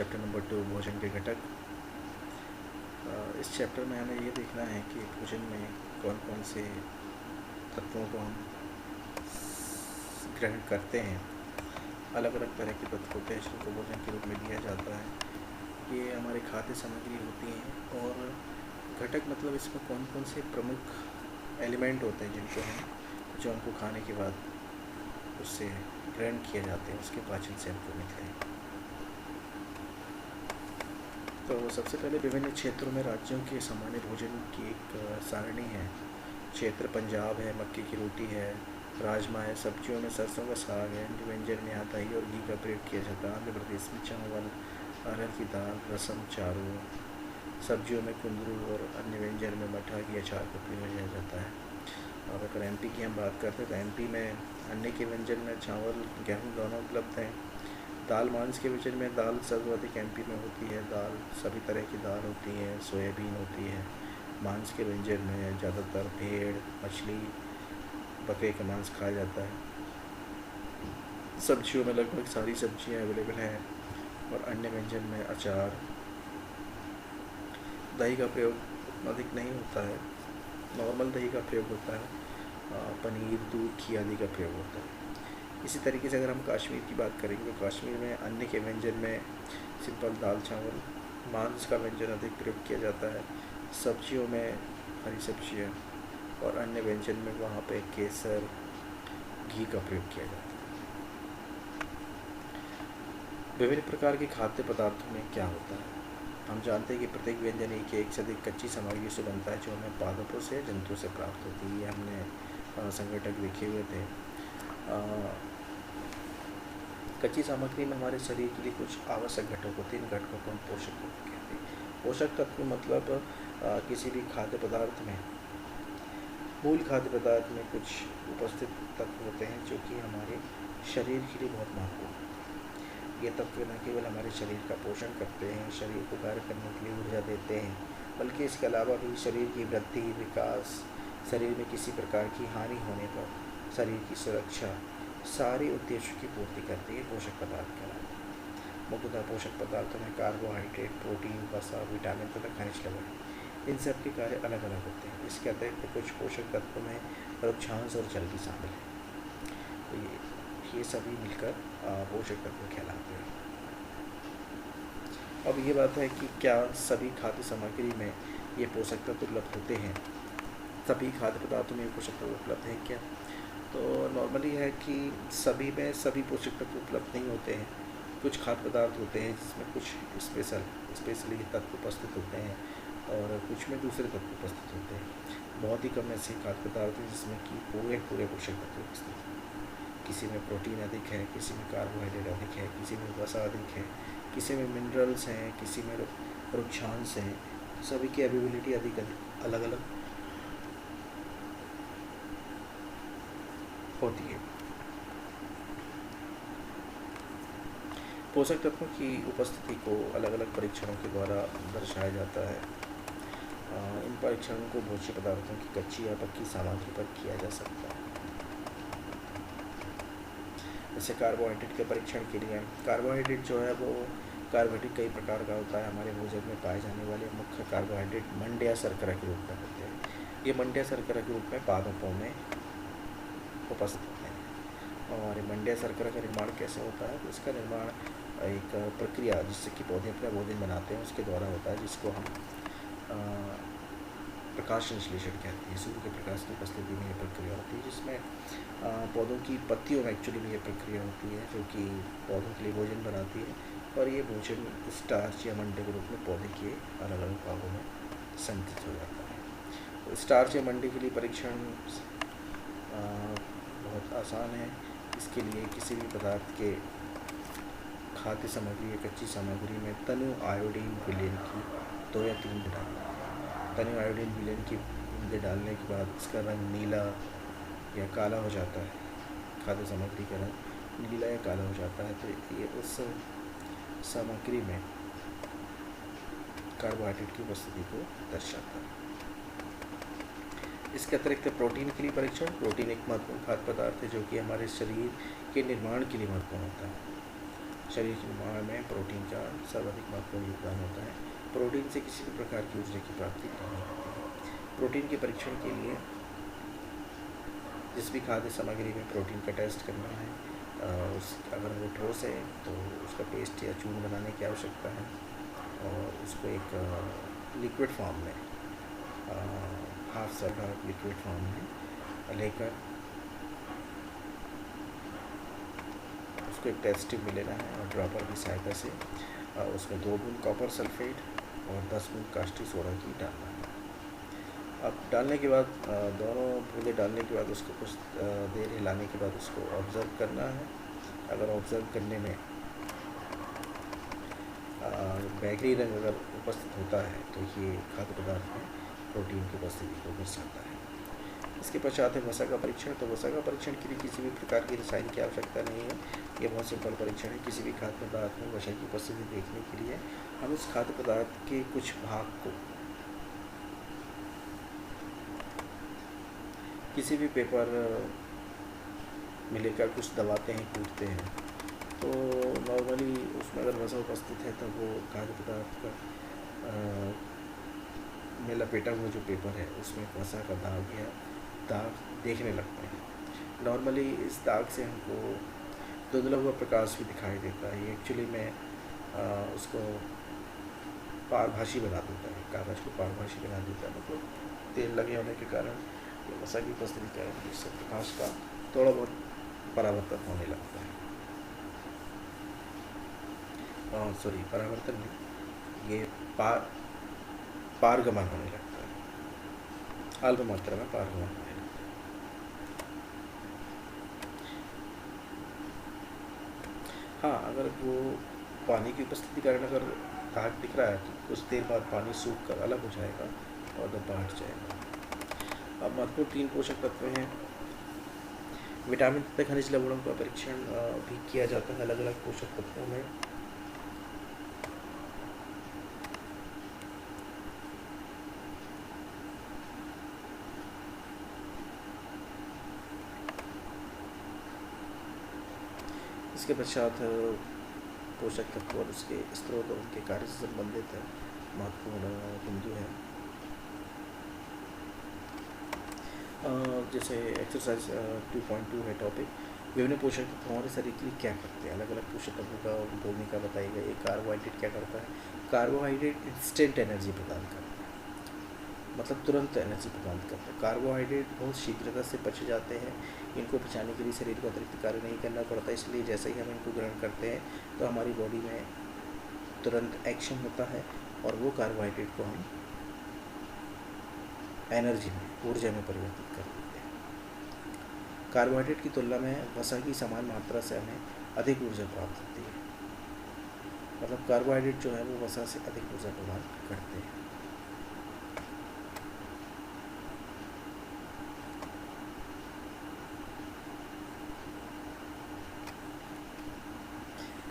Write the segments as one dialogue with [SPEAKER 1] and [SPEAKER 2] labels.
[SPEAKER 1] Chapter number 2 भोजन के घटक। इस चैप्टर में हमें ये देखना है कि भोजन में कौन कौन से तत्वों को हम ग्रहण करते हैं। अलग अलग तरह के तत्व होते हैं जिनको भोजन के रूप में लिया जाता है। ये हमारी खाद्य सामग्री होती हैं और घटक मतलब इसमें कौन कौन से प्रमुख एलिमेंट होते हैं जो हमको खाने के बाद उससे ग्रहण किए जाते हैं, उसके पाचन से हमको मिलते हैं। तो सबसे पहले विभिन्न क्षेत्रों में राज्यों के सामान्य भोजन की एक सारणी है। क्षेत्र पंजाब है, मक्के की रोटी है, राजमा है, सब्जियों में सरसों का साग है, व्यंजन में दही और घी का प्रयोग किया जाता है। आंध्र प्रदेश में चावल, अरहर की दाल, रसम, चारू, सब्जियों में कुंदरू और अन्य व्यंजन में मठा की अचार का प्रयोग किया जाता है। और अगर एमपी की हम बात करते हैं तो एमपी में अन्य के व्यंजन में चावल, गेहूँ दोनों उपलब्ध हैं। दाल मांस के व्यंजन में दाल सर्वाधिक एमपी में होती है। दाल सभी तरह की दाल होती है, सोयाबीन होती है। मांस के व्यंजन में ज़्यादातर भेड़, मछली, बकरे का मांस खाया जाता है। सब्जियों में लगभग सारी सब्जियां अवेलेबल हैं और अन्य व्यंजन में अचार, दही का प्रयोग अधिक नहीं होता है, नॉर्मल दही का प्रयोग होता है। पनीर, दूध, घी आदि का प्रयोग होता है। इसी तरीके से अगर हम कश्मीर की बात करेंगे तो कश्मीर में अन्य के व्यंजन में सिंपल दाल चावल, मांस का व्यंजन अधिक प्रयोग किया जाता है। सब्जियों में हरी सब्जियाँ और अन्य व्यंजन में वहाँ पे केसर, घी का प्रयोग किया जाता है। विभिन्न प्रकार के खाद्य पदार्थों में क्या होता है? हम जानते हैं कि प्रत्येक व्यंजन एक से अधिक कच्ची सामग्री से बनता है जो हमें पादपों से, जंतुओं से प्राप्त होती है। ये हमने संघटक देखे हुए थे। कच्ची सामग्री में हमारे शरीर के लिए कुछ आवश्यक घटक होते हैं। इन घटकों को हम पोषक तत्व कहते हैं। पोषक तत्व मतलब किसी भी खाद्य पदार्थ में, मूल खाद्य पदार्थ में कुछ उपस्थित तत्व होते हैं जो कि हमारे शरीर के लिए बहुत महत्वपूर्ण है। ये तत्व न केवल हमारे शरीर का पोषण करते हैं, शरीर को कार्य करने के लिए ऊर्जा देते हैं, बल्कि इसके अलावा भी शरीर की वृद्धि, विकास, शरीर में किसी प्रकार की हानि होने पर शरीर की सुरक्षा, सारे उद्देश्यों की पूर्ति करती है पोषक पदार्थ कहलाते हैं। मुख्यतः पोषक पदार्थों में कार्बोहाइड्रेट, प्रोटीन, वसा, विटामिन तथा खनिज लवण, इन सब के कार्य अलग अलग होते हैं। इसके अतिरिक्त कुछ पोषक तत्वों में रुक्षांश और जल भी शामिल है। तो ये सभी मिलकर पोषक तत्व कहलाते हैं। अब ये बात है कि क्या सभी खाद्य सामग्री में ये पोषक तत्व उपलब्ध होते हैं? सभी खाद्य पदार्थों में पोषक तत्व उपलब्ध हैं क्या? तो नॉर्मली है कि सभी में सभी पोषक तत्व उपलब्ध नहीं होते हैं। कुछ खाद्य पदार्थ होते हैं जिसमें कुछ स्पेशली तत्व उपस्थित होते हैं और कुछ में दूसरे तत्व उपस्थित होते हैं। बहुत ही कम ऐसे खाद्य पदार्थ हैं जिसमें कि पूरे पोषक तत्व उपस्थित हैं। किसी में प्रोटीन अधिक है, किसी में कार्बोहाइड्रेट अधिक है, किसी में वसा अधिक है, किसी में मिनरल्स हैं, किसी में रुक्षांश हैं। सभी की अवेलेबिलिटी अधिक अलग अलग होती है। पोषक तत्वों की उपस्थिति को अलग अलग परीक्षणों के द्वारा दर्शाया जाता है। इन परीक्षणों को भोज्य पदार्थों की कच्ची या पक्की सामग्री पर किया जा सकता है। जैसे कार्बोहाइड्रेट के परीक्षण के लिए, कार्बोहाइड्रेट जो है वो कार्बोहाइड्रेट कई प्रकार का होता है। हमारे भोजन में पाए जाने वाले मुख्य कार्बोहाइड्रेट मंड या शर्करा के रूप में होते हैं। ये मंड या शर्करा के रूप में पादपों में उपस्थित होते हैं। और मंड या शर्करा का निर्माण कैसे होता है? तो इसका निर्माण एक प्रक्रिया जिससे कि पौधे अपना भोजन बनाते हैं उसके द्वारा होता है, जिसको हम प्रकाश संश्लेषण कहते हैं। सूर्य के प्रकाश की उपस्थिति में यह प्रक्रिया होती है जिसमें पौधों की पत्तियों में एक्चुअली में ये प्रक्रिया होती है जो कि पौधों के लिए भोजन बनाती है। और ये भोजन स्टार्च या मंडे के रूप में पौधे के अलग अलग भागों में संचित हो जाता है। तो स्टार्च या मंडे के लिए परीक्षण बहुत आसान है। इसके लिए किसी भी पदार्थ के खाद्य सामग्री या कच्ची सामग्री में तनु आयोडीन विलेन की 2 या 3 डालना। तनु आयोडीन विलेन की बूंदें डालने के बाद इसका रंग नीला या काला हो जाता है। खाद्य सामग्री का रंग नीला या काला हो जाता है तो ये उस सामग्री में कार्बोहाइड्रेट की उपस्थिति को दर्शाता है। इसके अतिरिक्त प्रोटीन के लिए परीक्षण, प्रोटीन एक महत्वपूर्ण खाद्य पदार्थ है जो कि हमारे शरीर के निर्माण के लिए महत्वपूर्ण होता है। शरीर के निर्माण में प्रोटीन का सर्वाधिक महत्वपूर्ण योगदान होता है। प्रोटीन से किसी भी प्रकार की ऊर्जा की प्राप्ति नहीं होती है। प्रोटीन के परीक्षण के लिए जिस भी खाद्य सामग्री में प्रोटीन का टेस्ट करना है, अगर वो ठोस है तो उसका पेस्ट या चूर्ण बनाने की आवश्यकता है, और उसको एक लिक्विड फॉर्म में, हाफ सॉल्ट लिक्विड फॉर्म में लेकर उसको एक टेस्ट ट्यूब में लेना है और ड्रॉपर की सहायता से उसमें 2 बूंद कॉपर सल्फेट और 10 बूंद कास्टिक सोडा की डालना है। अब डालने के बाद दोनों बूंदें डालने के बाद उसको कुछ देर हिलाने के बाद उसको ऑब्ज़र्व करना है। अगर ऑब्ज़र्व करने में बैगनी रंग अगर उपस्थित होता है तो ये खाद्य पदार्थ में प्रोटीन की उपस्थिति को दर्शाता है। इसके पश्चात है वसा का परीक्षण। तो वसा का परीक्षण के लिए किसी भी प्रकार की रसायन की आवश्यकता नहीं है। ये बहुत सिंपल परीक्षण है। किसी भी खाद्य पदार्थ में वसा की उपस्थिति देखने के लिए हम उस खाद्य पदार्थ के कुछ भाग को किसी भी पेपर में लेकर कुछ दबाते हैं, कूटते हैं, तो नॉर्मली उसमें अगर वसा उपस्थित है तब वो खाद्य पदार्थ का में लपेटा हुआ जो पेपर है उसमें वसा का दाग देखने लगते हैं। नॉर्मली इस दाग से हमको धुंधला हुआ प्रकाश भी दिखाई देता है। ये एक्चुअली में उसको पारभासी बना देता है, कागज़ को पारभासी बना देता है। मतलब तेल लगे होने के कारण ये वसा की उपस्थिति का है, जिससे प्रकाश का थोड़ा बहुत परावर्तन होने लगता है। परावर्तन नहीं, ये पारगमन होने लगता है, अल्प मात्रा में पारगमन होने लगता है। हाँ, अगर वो पानी की उपस्थिति के कारण अगर दाग दिख रहा है तो कुछ देर बाद पानी सूख कर अलग हो जाएगा और डब्बा हट जाएगा। अब महत्वपूर्ण 3 पोषक तत्व हैं। विटामिन तथा खनिज लवणों का परीक्षण भी किया जाता है अलग अलग पोषक तत्वों में। इसके पश्चात पोषक तत्व और उसके स्रोत और उनके कार्य से संबंधित महत्वपूर्ण बिंदु है। जैसे एक्सरसाइज 2.2 है टॉपिक, विभिन्न पोषक तत्व हमारे शरीर के लिए क्या करते हैं। अलग अलग पोषक तत्वों का भूमिका बताई गई। कार्बोहाइड्रेट क्या करता है? कार्बोहाइड्रेट इंस्टेंट एनर्जी प्रदान करता है, मतलब तुरंत एनर्जी प्रदान करता है। कार्बोहाइड्रेट बहुत शीघ्रता से पच जाते हैं। इनको पचाने के लिए शरीर को अतिरिक्त कार्य नहीं करना पड़ता, इसलिए जैसे ही हम इनको ग्रहण करते हैं तो हमारी बॉडी में तुरंत एक्शन होता है और वो कार्बोहाइड्रेट को हम एनर्जी में, ऊर्जा में परिवर्तित कर देते हैं। कार्बोहाइड्रेट की तुलना में वसा की समान मात्रा से हमें अधिक ऊर्जा प्राप्त होती है। मतलब कार्बोहाइड्रेट जो है वो वसा से अधिक ऊर्जा प्रदान करते हैं।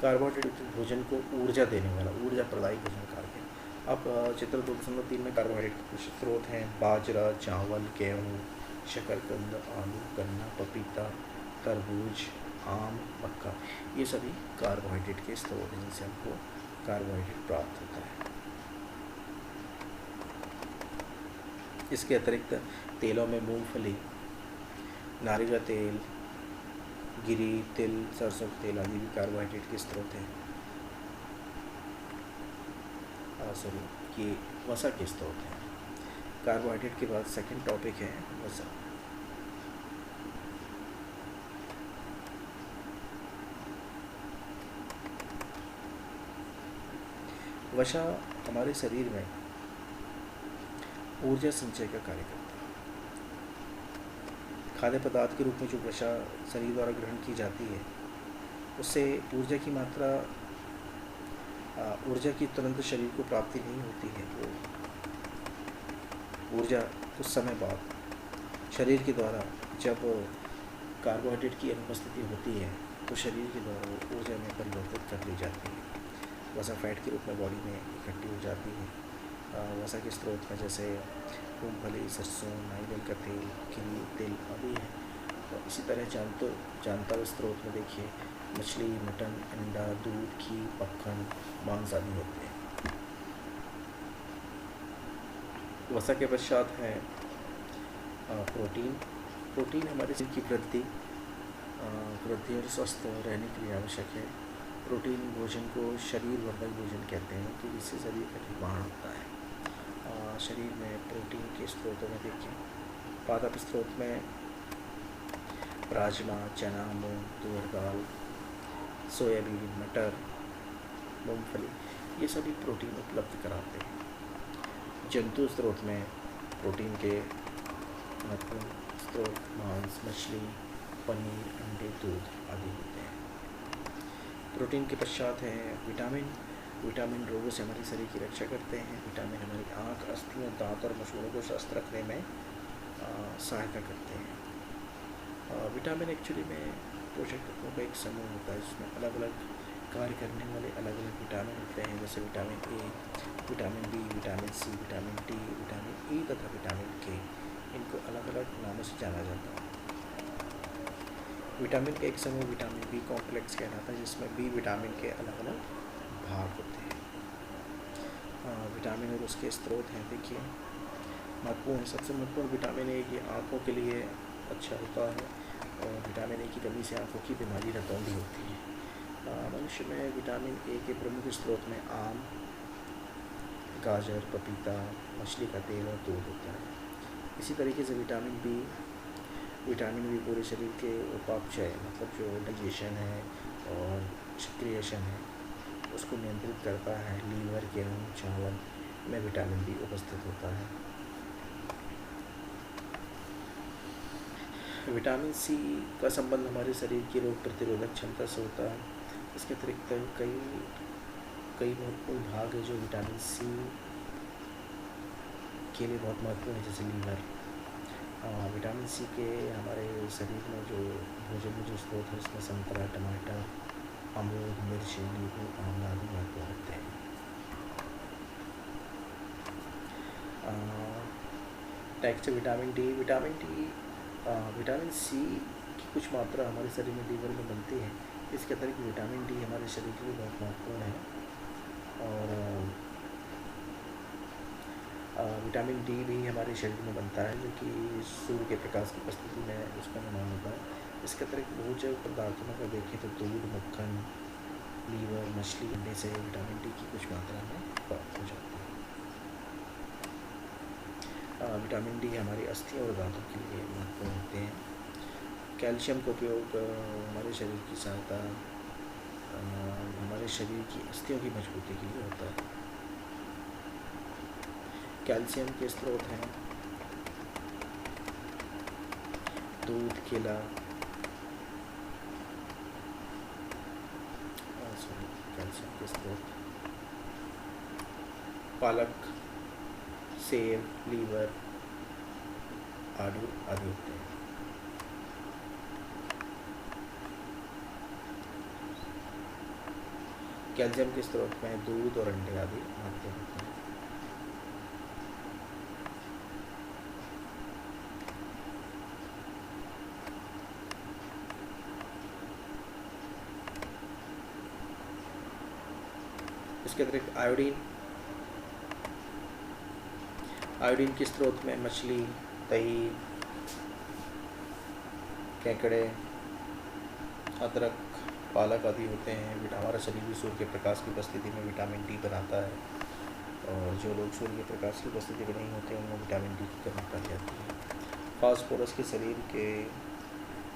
[SPEAKER 1] कार्बोहाइड्रेट भोजन को ऊर्जा देने वाला, ऊर्जा प्रदायी भोजन कार्य। अब चित्र 2.3 में कार्बोहाइड्रेट के कुछ स्रोत हैं। बाजरा, चावल, गेहूँ, शकरकंद, आलू, गन्ना, पपीता, तरबूज, आम, मक्का, ये सभी कार्बोहाइड्रेट के स्रोत हैं जिनसे हमको कार्बोहाइड्रेट प्राप्त होता है। इसके अतिरिक्त तेलों में मूंगफली, नारियल का तेल, गिरी तिल, सरसों का तेल आदि भी कार्बोहाइड्रेट के स्रोत हैं। ये वसा के स्रोत हैं। कार्बोहाइड्रेट के बाद सेकंड टॉपिक है वसा। वसा हमारे शरीर में ऊर्जा संचय का कार्य करता है। खाद्य पदार्थ के रूप में जो वसा शरीर द्वारा ग्रहण की जाती है उससे ऊर्जा की मात्रा, ऊर्जा की तुरंत शरीर को प्राप्ति नहीं होती है। वो ऊर्जा कुछ समय बाद शरीर के द्वारा, जब कार्बोहाइड्रेट की अनुपस्थिति होती है तो शरीर के द्वारा वो ऊर्जा में परिवर्तित कर ली जाती है। वसा फैट के रूप में बॉडी में इकट्ठी हो जाती है। वसा के स्रोत में जैसे मूंगफली, सरसों, नारियल का तेल, गिरी तिल आदि है। और इसी तरह जानता स्रोत में देखिए मछली, मटन, अंडा, दूध, घी, मक्खन, मांस आदि होते हैं। वसा के पश्चात है प्रोटीन। प्रोटीन हमारे शरीर की वृद्धि और स्वस्थ रहने के लिए आवश्यक है। प्रोटीन भोजन को शरीर वर्धक भोजन कहते हैं कि जिससे शरीर का निर्माण होता है। शरीर में प्रोटीन के स्रोतों में देखिए पादप स्रोत में राजमा, चना, मूंग, तुअर दाल, सोयाबीन, मटर, मूंगफली, ये सभी प्रोटीन उपलब्ध कराते हैं। जंतु स्रोत में प्रोटीन के महत्वपूर्ण स्रोत मांस, मछली, पनीर, अंडे, दूध आदि होते हैं। प्रोटीन के पश्चात है विटामिन। विटामिन रोगों से हमारे शरीर की रक्षा करते हैं। विटामिन हमारी आँख, अस्थियों, दांत और मसूड़ों को स्वस्थ रखने में सहायता करते हैं। विटामिन एक्चुअली में पोषक तत्वों का एक समूह होता है जिसमें अलग अलग कार्य करने वाले अलग अलग विटामिन होते हैं, जैसे vitamin A, vitamin B, vitamin C, vitamin D, vitamin E तथा विटामिन के। इनको अलग अलग नामों से जाना जाता है। विटामिन का एक समूह विटामिन बी कॉम्प्लेक्स कहलाता है जिसमें बी विटामिन के अलग अलग भाग होते हैं। विटामिन और उसके स्रोत हैं देखिए महत्वपूर्ण। सबसे महत्वपूर्ण विटामिन ए ये आँखों के लिए अच्छा होता है और विटामिन ए की कमी से आँखों की बीमारी रतौंधी होती है। मनुष्य में विटामिन ए के प्रमुख स्रोत में आम, गाजर, पपीता, मछली का तेल और दूध होता है। इसी तरीके से विटामिन बी पूरे शरीर के उपापचय मतलब जो डाइजेशन है और क्रिएशन है उसको नियंत्रित करता है। लीवर, गेहूँ, चावल में विटामिन बी उपस्थित होता है। विटामिन सी का संबंध हमारे शरीर की रोग प्रतिरोधक क्षमता से होता है। इसके अतिरिक्त कई महत्वपूर्ण भाग है जो विटामिन सी के लिए बहुत महत्वपूर्ण है, जैसे लीवर। विटामिन सी के हमारे शरीर में जो भोजन में जो स्रोत है उसमें संतरा, टमाटर, अमरूद, मिर्च, नींबू, आंवला आदि महत्वपूर्ण होते हैं। Next vitamin D. Vitamin C की कुछ मात्रा हमारे शरीर में लीवर में बनती है। इसके अतिरिक्त विटामिन डी हमारे शरीर के लिए बहुत महत्वपूर्ण है और विटामिन डी भी हमारे शरीर में बनता है जो कि सूर्य के प्रकाश की उपस्थिति में उसका निर्माण होता है। इसके अतिरिक्त भोज्य पदार्थों में अगर देखें तो दूध, मक्खन, लीवर, मछली, अंडे से विटामिन डी की कुछ मात्रा में प्राप्त हो जाती है। विटामिन डी हमारी अस्थियों और दांतों के लिए महत्वपूर्ण होते हैं। कैल्शियम का उपयोग हमारे शरीर की सहायता हमारे शरीर की अस्थियों की मजबूती के लिए होता है। कैल्शियम के स्रोत हैं दूध, केला, कैल्शियम के स्रोत पालक, सेब, लीवर, आलू आदि होते हैं। कैल्शियम के स्रोत में दूध और अंडे आदि महत्वपूर्ण होते हैं। इसके अतिरिक्त आयोडीन के स्रोत में मछली, दही, केकड़े, अदरक, पालक आदि होते हैं। हमारा शरीर भी सूर्य के प्रकाश की उपस्थिति में विटामिन डी बनाता है और जो लोग सूर्य के प्रकाश की उपस्थिति में नहीं होते उनमें विटामिन डी की कमी पाई जाती है। फास्फोरस के शरीर के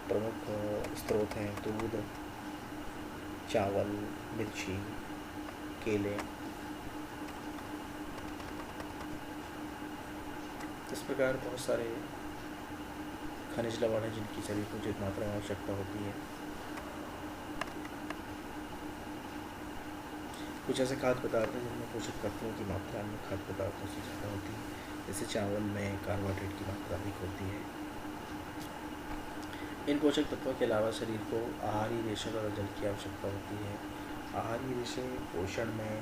[SPEAKER 1] प्रमुख स्रोत हैं दूध, चावल, मिर्ची, केले। इस प्रकार बहुत सारे खनिज लवण हैं जिनकी शरीर को उचित मात्रा में आवश्यकता होती है। कुछ ऐसे खाद्य पदार्थ हैं जिनमें पोषक तत्वों की मात्रा अन्य खाद्य पदार्थों से ज़्यादा होती है, जैसे चावल में कार्बोहाइड्रेट की मात्रा अधिक होती है। इन पोषक तत्वों के अलावा शरीर को आहारी रेशा और जल की आवश्यकता होती है। आहारी रेशे पोषण में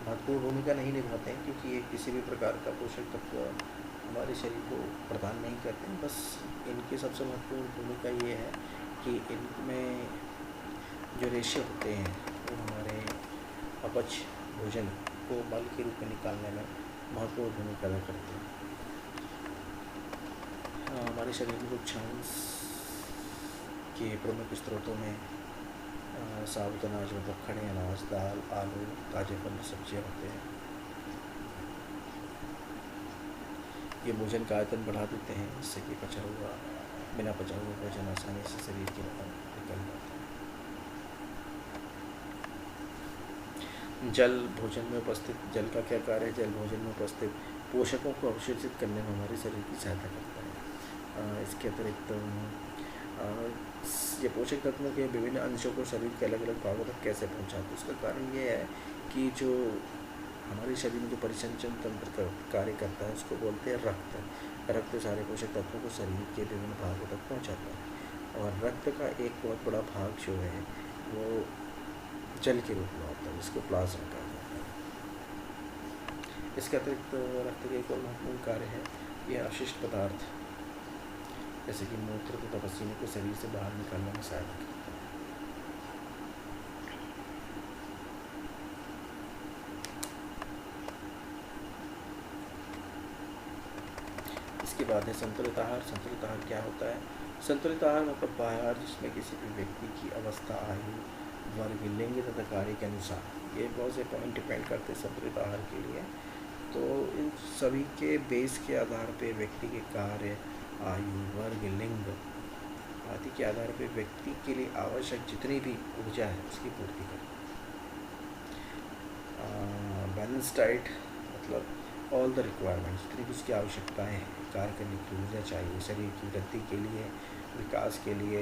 [SPEAKER 1] महत्वपूर्ण भूमिका नहीं निभाते हैं क्योंकि ये किसी भी प्रकार का पोषक तत्व हमारे शरीर को प्रदान नहीं करते हैं। बस इनकी सबसे महत्वपूर्ण भूमिका ये है कि इनमें जो रेशे होते हैं वो हमारे अपच भोजन को मल के रूप में निकालने में महत्वपूर्ण भूमिका अदा करते हैं। हमारे शरीर में उच्चांश के प्रमुख स्रोतों में साबुत अनाज मतलब खड़े अनाज, दाल, आलू, ताजे फल, सब्जियाँ होते हैं। ये भोजन का आयतन बढ़ा देते हैं, जिससे कि बिना पचा हुआ भोजन आसानी से शरीर के बाहर निकल जाता है। जल भोजन में उपस्थित जल का क्या कार्य है? जल भोजन में उपस्थित पोषकों को अवशोषित करने में हमारे शरीर की सहायता करता है। इसके अतिरिक्त ये पोषक तत्वों के विभिन्न अंशों को शरीर के अलग अलग भागों तक कैसे पहुँचाते हैं? उसका कारण ये है कि जो हमारे शरीर में जो परिसंचरण तंत्र कार्य करता है उसको बोलते हैं रक्त। रक्त सारे पोषक तत्वों को शरीर के विभिन्न भागों तक पहुंचाता है, और रक्त का एक बहुत बड़ा भाग जो है वो जल के रूप में होता है, जिसको प्लाज्मा कहा जाता है। इसके अतिरिक्त रक्त का एक और महत्वपूर्ण कार्य है, यह अवशिष्ट पदार्थ जैसे कि मूत्र तथा पसीने को शरीर से बाहर निकालने में सहायता करता है। इसके बाद है संतुलित आहार। संतुलित आहार क्या होता है? संतुलित आहार मतलब आहार जिसमें किसी भी व्यक्ति की अवस्था, आयु, वर्ग, लिंग तथा कार्य के अनुसार, ये बहुत से पॉइंट डिपेंड करते हैं संतुलित आहार के लिए। तो इन सभी के बेस के आधार पे व्यक्ति के कार्य, आयु, वर्ग, लिंग आदि के आधार पे व्यक्ति के लिए आवश्यक जितनी भी ऊर्जा है उसकी पूर्ति करें। बैलेंस डाइट मतलब ऑल द रिक्वायरमेंट्स, जितनी भी उसकी आवश्यकताएं हैं, कार्य करने की ऊर्जा चाहिए, शरीर की वृद्धि के लिए, विकास के लिए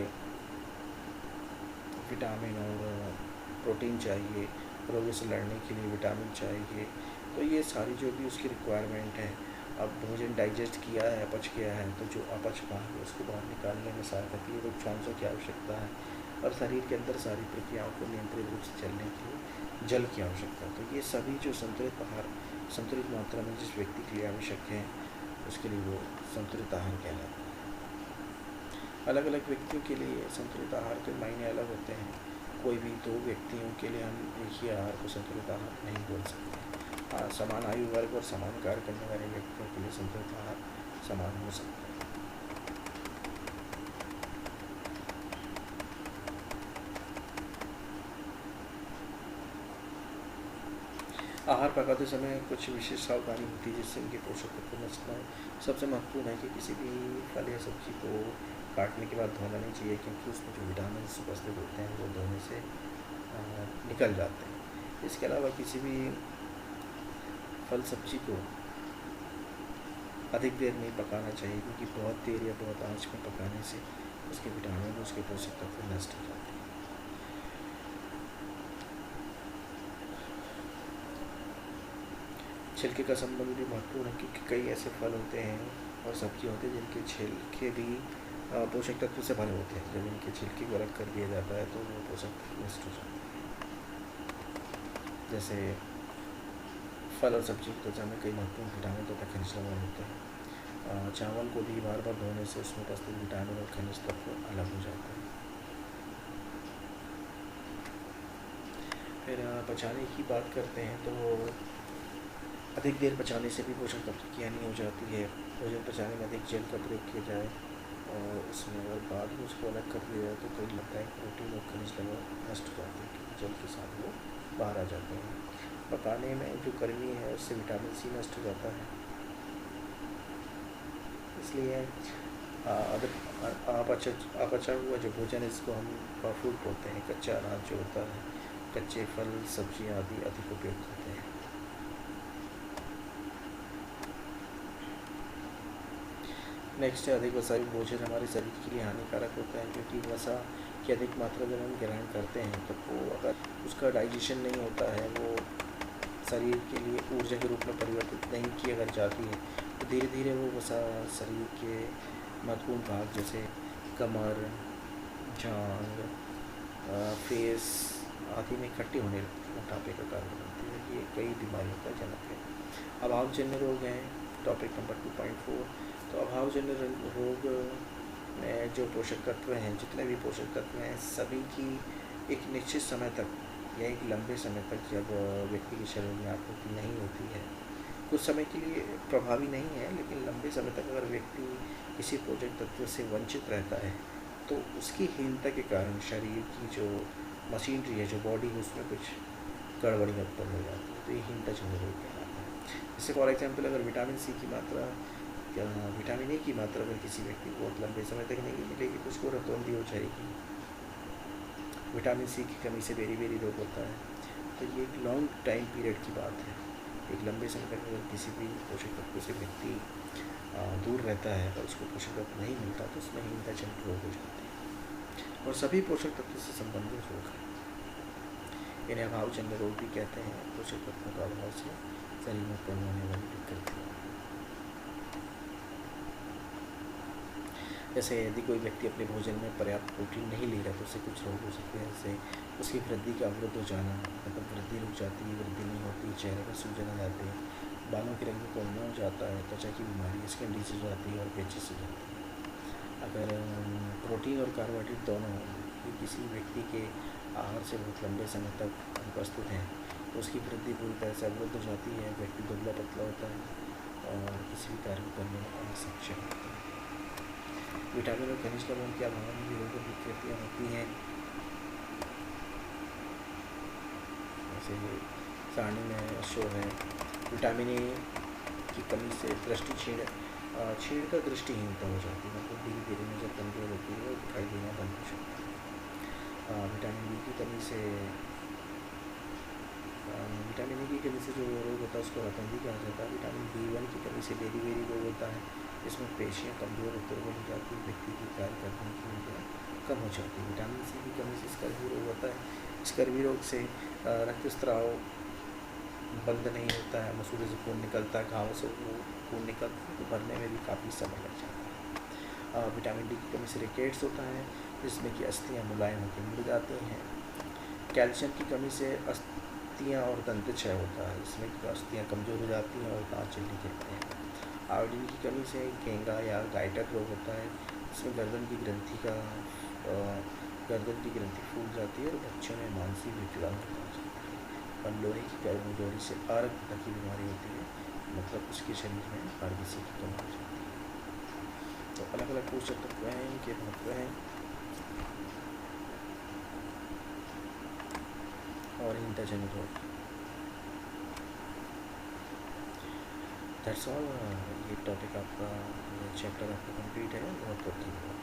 [SPEAKER 1] विटामिन और प्रोटीन चाहिए, रोगों से लड़ने के लिए विटामिन चाहिए। तो ये सारी जो भी उसकी रिक्वायरमेंट है, अब भोजन डाइजेस्ट किया है, अपच किया है, तो जो अपच भाग है उसको बाहर निकालने में सहायता की उच्चांशों की आवश्यकता है, और शरीर के अंदर सारी प्रक्रियाओं को नियंत्रित रूप से चलने के लिए जल की आवश्यकता है। तो ये सभी जो संतुलित आहार संतुलित मात्रा में जिस व्यक्ति के लिए आवश्यक है, उसके लिए वो संतुलित आहार कहलाता है। अलग अलग व्यक्तियों के लिए संतुलित आहार के मायने अलग होते हैं। कोई भी दो व्यक्तियों के लिए हम एक ही आहार को संतुलित आहार नहीं बोल सकते। समान आयु वर्ग और समान कार्य करने वाले व्यक्तियों के लिए संतुलित आहार समान हो सकता है। आहार पकाते समय कुछ विशेष सावधानी होती है जिससे उनके पोषक तत्व नष्ट न हो। सबसे महत्वपूर्ण है कि किसी भी फल या सब्जी को काटने के बाद धोना नहीं चाहिए, क्योंकि उसमें जो विटामिन उपस्थित होते हैं वो धोने से निकल जाते हैं। इसके अलावा किसी भी फल सब्जी को अधिक देर नहीं पकाना चाहिए, क्योंकि बहुत देर या बहुत आंच में पकाने से उसके विटामिन, उसके पोषक तत्व नष्ट हो जाते हैं। छिलके का संबंध भी महत्वपूर्ण है, क्योंकि कई ऐसे फल होते हैं और सब्जी होते हैं जिनके छिलके भी पोषक तत्व से भरे होते हैं। जब इनके छिलके को अलग कर दिया जाता है तो वो पोषक तत्व नष्ट हो जाते हैं। जैसे फल और सब्जी की त्वचा में कई महत्वपूर्ण विटामिन तथा खनिज लवण होते हैं। चावल को भी बार बार धोने से उसमें उपस्थित विटामिन और खनिज तत्व अलग हो जाते हैं। फिर पचाने की बात करते हैं तो अधिक देर पचाने से भी पोषक तत्व की हानि हो जाती है। भोजन पचाने में अधिक जल का प्रयोग किया जाए और उसमें अगर बाद में उसको अलग कर दिया जाए तो कई लगता है प्रोटीन और खनिज लवण नष्ट हो जाते हैं, क्योंकि जल के साथ वो बाहर आ जाते हैं। पकाने में जो गर्मी है उससे विटामिन सी नष्ट हो जाता है। इसलिए अपचा हुआ जो भोजन है इसको हम फूड बोलते हैं। कच्चा अनाज जो होता है, कच्चे फल सब्जियाँ आदि अधिक उपयुक्त होते हैं। नेक्स्ट है अधिक वसा भोजन हमारे शरीर के लिए हानिकारक होता है, क्योंकि वसा की अधिक मात्रा जब हम ग्रहण करते हैं तो वो अगर उसका डाइजेशन नहीं होता है, वो शरीर के लिए ऊर्जा के रूप में परिवर्तित नहीं की अगर जाती है तो धीरे धीरे वो वसा शरीर के महत्वपूर्ण भाग जैसे कमर, जांघ, फेस आदि में इकट्ठी होने लगती है, मोटापे का कारण बनती है। ये कई बीमारियों का जनक है। अभावजन्य रोग हैं टॉपिक नंबर 2.4। तो अभावजन्य रोग में जो पोषक तत्व हैं, जितने भी पोषक तत्व हैं, सभी की एक निश्चित समय तक या एक लंबे समय तक जब व्यक्ति के शरीर में आपूर्ति नहीं होती है, कुछ समय के लिए प्रभावी नहीं है, लेकिन लंबे समय तक अगर व्यक्ति किसी पोषक तत्व से वंचित रहता है तो उसकी हीनता के कारण शरीर की जो मशीनरी है, जो बॉडी है, उसमें कुछ गड़बड़ियाँ उत्पन्न हो जाती है। तो ये हीनता जन्य रोग कहलाता है। जैसे फॉर एग्जांपल अगर विटामिन सी की मात्रा या विटामिन ए की मात्रा अगर किसी व्यक्ति को बहुत लंबे समय तक नहीं मिलेगी तो उसको रतौंधी हो जाएगी। विटामिन सी की कमी से बेरी रोग होता है। तो ये एक लॉन्ग टाइम पीरियड की बात है। एक लंबे समय तक अगर किसी भी पोषक तत्व से व्यक्ति दूर रहता है और उसको पोषक तत्व नहीं मिलता तो उसमें हीनता जन्य रोग हो जाती है। और सभी पोषक तत्व से संबंधित रोग हैं, इन्हें अभावजन्य रोग भी कहते हैं। पोषक तत्वों का अभाव से शरीर में उत्पन्न होने वाली दिक्कत। जैसे यदि कोई व्यक्ति अपने भोजन में पर्याप्त प्रोटीन नहीं ले रहा तो उससे कुछ रोग हो सकते हैं। जैसे उसकी वृद्धि का अवरुद्ध हो जाना, मतलब वृद्धि रुक जाती है, वृद्धि नहीं होती, चेहरे पर सूजन आ जाते हैं, बालों के रंग में कोल्मा हो जाता है, त्वचा की बीमारी, स्किन डिजीज हो जाती है और पेचिस हो जाती है। अगर प्रोटीन और कार्बोहाइड्रेट दोनों ही किसी व्यक्ति के आहार से बहुत लंबे समय तक अनुपस्थित हैं तो उसकी वृद्धि पूरी तरह से अवरुद्ध हो जाती है, व्यक्ति दुबला पतला होता है और किसी भी कार्य करने में असक्षम होता है। विटामिन और खनिज लवण के अभाव में भी रोग विकृतियाँ होती हैं। जैसे सारणी में शो है, विटामिन ए की कमी से दृष्टि क्षीण का दृष्टिहीनता हो जाती है, मतलब धीरे धीरे नजर कमजोर होती है और दिखाई देना बंद हो जाता है। विटामिन बी की कमी से विटामिन ए की कमी से जो रोग होता है उसको रतौंधी कहा जाता है। विटामिन B1 की कमी से बेरी रोग होता है, इसमें पेशियाँ कमज़ोर और दुर्बल हो जाती है, व्यक्ति की कार्य करने की ऊर्जा कम हो जाती है। विटामिन सी की कमी से स्कर्वी रोग होता है। स्कर्वी रोग से रक्तस्राव बंद नहीं होता है, मसूड़े से खून निकलता है, घावों से खून निकलता है तो भरने में भी काफ़ी समय लग जाता है। विटामिन डी की कमी से रिकेट्स होता है, जिसमें कि अस्थियाँ मुलायम होकर मुड़ जाती हैं। कैल्शियम की कमी से अस्थियाँ और दंत क्षय होता है, जिसमें कि अस्थियाँ कमज़ोर हो जाती हैं और दाँत जल्दी गिरते हैं। आयोडीन की कमी से घेंगा या गाइटर रोग होता है, इसमें गर्दन की ग्रंथि फूल जाती है और बच्चों में मानसिक विकलांग हो जाता है। और लोहे की कमजोरी से आर्कता की बीमारी होती है, मतलब उसके शरीर में आरबीसी की कमी हो जाती है। तो अलग अलग पोषक तत्व हैं, इनके महत्व हैं और हीनता जन्य रोग। That's all. ये टॉपिक आपका, चैप्टर आपका कंप्लीट है। बहुत बहुत धन्यवाद।